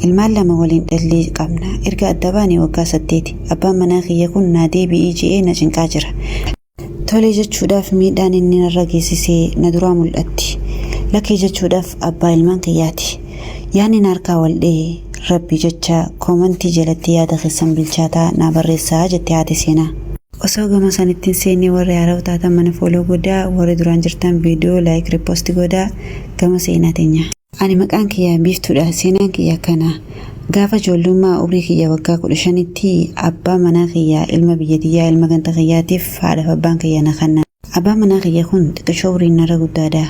ilmaan lama waliin dhalli qabna erga addabaanii waggaa 8 abbaan manaa kiyya kun na deebi'ee na cinqaa jira tole jechuudhaaf miidhaan inni narra geessisee na duraa mul'atti lakkee jechuudhaaf abbaa ilmaan kiyyaati yaani narkaa waldhee rabbi jecha koomantii jalatti yaada keessan bilchaataa na barreessaa jettee haati seenaa osoo gama sanittiin seenii warri haaraw taatan mana follow godhaa warri duraan jirtan viidiyoo like repost godhaa gama seenaa teenya ani maqaan kiyya biiftuudha seenaan kiyya kana gaafa ijoollummaa umrii kiyya waggaa 15tti abbaa manaa kiyya ilma biyyatiyyaa ilma ganta kiyyaatiif haadha abbaan kiyya na kanna abbaa manaa kiyya kun xiqqoo umriin narra guddaadha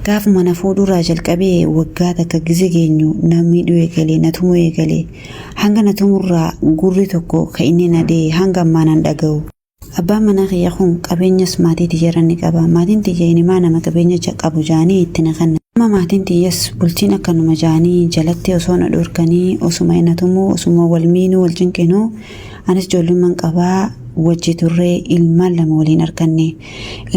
gaafa mana fuudhuraa jalqabee waggaa takka gize geenyu namni du'e galee natumuu eegalee hanga natumurraa gurri tokko ka inni nadee hanga ammaan dhaga'u abbaan manaa kiyya kun qabeenyas maatii tiyyaranni qaba maatiin tiyya inimaa nama qabeenya qabu jaanii itti na kanna amma maatiin tiyyas bultiin akkanuma jaanii jalatti osoo na dhorkanii osuma inatumuu osuma walmiinuu wal cinqinuu anis ijoollummaan qabaa wajji turree ilmaan lama waliin arganne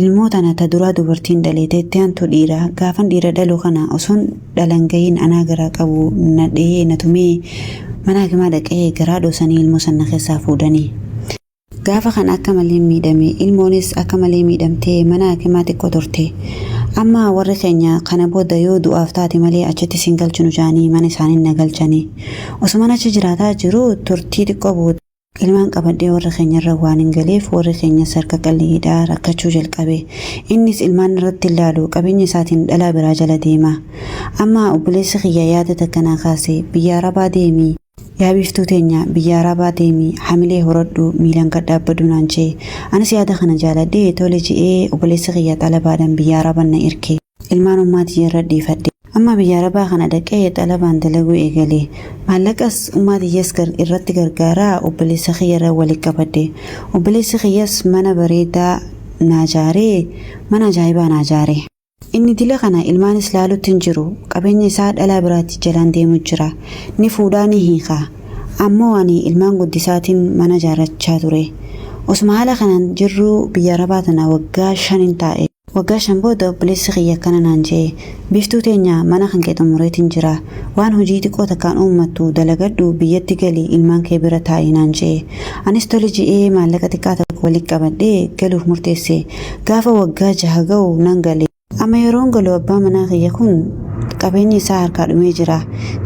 ilmoota nata duraa dubartiin dhaleeteetti hantu dhiira gaafan dhiira dhaluu kana osoon dhalangayin anaa garaa qabu nadhee natumee mana hakimaa dhaqee garaa dhoosanii ilmoo sanna keessaa fuudhanii gaafa kan akka malee miidhame ilmoonis akka malee miidhamtee mana hakimaa xiqqoo turte amma warri keenya kana booda yoo du'aaf taate malee achitti siin galchinu jaanii mana isaanii na galchanii osuma achi jiraataa jiru turtii xiqqoo booda ilmaan qabadhee warri keenyarra waan hin galeef warri keenya sarka qalliidhaa rakkachuu jalqabe innis ilmaan irratti ilaalu qabeenya isaatiin dhalaa biraa jala deema amma obboleessi kiyya yaada takkanaa kaase biyya arabaa deemii yaa biiftuu teenya biyya arabaa deemii hamilee horadhu miilan gadhaabbadhu naan jee anis yaada kana jaaladhee tole je'ee obboleessi kiyya xalabaadhaan biyya arabaan na erge ilmaan ummaatii irra dhiifadhe amma biyya arabaa kana dhaqee xalabaan dalaguu eegalee maallaqas ummaatii irratti gargaaraa obboleessa kiyyarra waliin qabadde obboleessi kiyyas mana bareedaa naajaaree mana ajaa'ibaa naajaaree inni dila kana ilmaan islaalutti hin jiru qabeenya isaa dhalaa biraatti jalaan deemu jira ni fuudhaa ni hiika ammoo ani ilmaan guddisaatiin mana jaarachaa ture osuma haala kanaan jirru biyya arabaa tana waggaa 5 taa'e waggaa 5 booda obboleessi kiyya kana naan jee biiftuu teenya mana kan kee xumureetiin jira waan hojii xiqqoo takkaan uummattu dalagadhu biyyatti galii ilmaan kee bira taa'ii naan jee anis tole je'ee maallaqa xiqqaa tokko waliin qabadhee galuuf murteesse gaafa waggaa 6 ga'u nan galee amma yeroon galu abbaa manaa kiyya kun qabeenyi isaa harkaa dhumee jira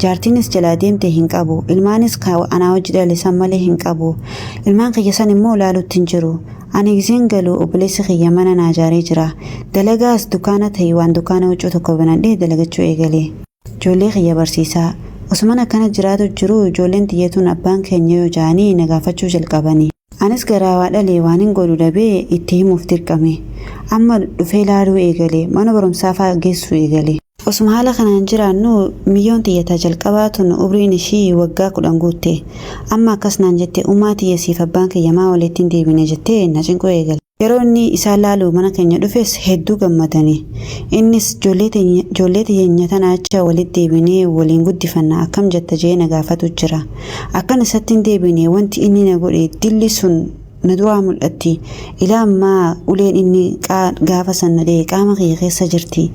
jaartiinis jalaa deemtee hin qabu ilmaanis anaa wajji dhalisan malee hin qabu ilmaan kiyya san immoo ilaalutti hin jiru ani giseen galu obboleessi kiyya mana naajaaree jira dalagaas dukaana ta'e waan dukaana huccuu tokko banadhee dalagachuu eegalee ijoollee kiyya barsiisaa osuman akkana jiraatu jiru ijoolleen tiyyatuun abbaan keenya yoo jaanii na gaafachuu jalqabanii anis garaawaa dhalee waan hin godhu dhabee itti himuuf dirqame amma dhufee ilaaluu eegalee mana barumsaa fa'aa geessuu eegalee osuma haala kanaan jiraannu miyyoon tiyyataa jalqabaatuun umriin ishii waggaa 10 guutte amma akkas naan jette ummaa tiyyasiif abbaan kiyya maa walitti hin deebine jettee na cinquu eegale yeroo inni isaan laaluu mana keenya dhufes hedduu gammadanii innis ijoollee teenya tana acha walitti deebinee waliin guddifanna akkam jetta jee na gaafatu jira akkan isatti hin deebine wanti inni na godhe dilli sun na duraa mul'atti ilaa ammaa uleen inni gaafa sannadee qaama kiyya keessa jirti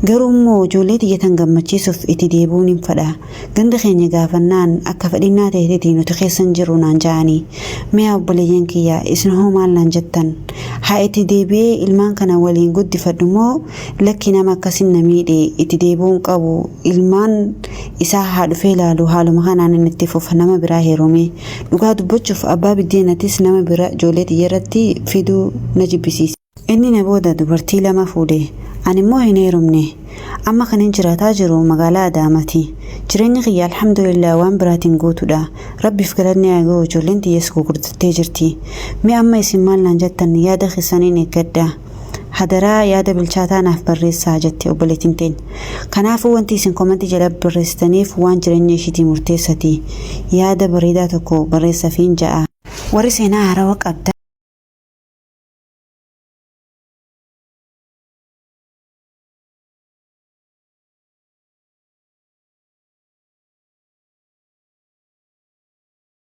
garuu immoo ijoollee tiyyatan gammachiisuuf itti deebuun hin fadha ganda keenya gaafannaan akka fadhinnaa ta'eetiin nuti keessan jiru naan ja'anii mi'a obboleeyyan kiyya isin hoo maal naan jettan haa itti deebi'ee ilmaan kana waliin guddifadhu moo lakki nama akkasin na miidhe itti deebuun qabu ilmaan isaa haa dhufee ilaalu haaluma kanaan inni itti fufa nama biraa heerumee dhugaa dubbachuuf abbaa biddeenatis nama bira ijoollee tiyyarratti fiduu na jibbisiise inni na booda dubartii 2 fuudhe ani immoo hin heerumne amma kan jiraataa jiru magaalaa Adaamaati jireenya kiyya alhamdulillah waan biraatiin guutuudha rabbiif galanni haa ga'u ijoolleen tiyyas gurgurtattee jirti mee amma isin maal naan jettan yaada keessaniin eeggadha hadaraa yaada bilchaataa naaf barreessaa jette obboleettiin teenya kanaafuu wanti isin komantii jala barreessitaniif waan jireenya ishiitii murteessati yaada bareedaa tokko barreessafiin ja'a warri seenaa haarawaa qabda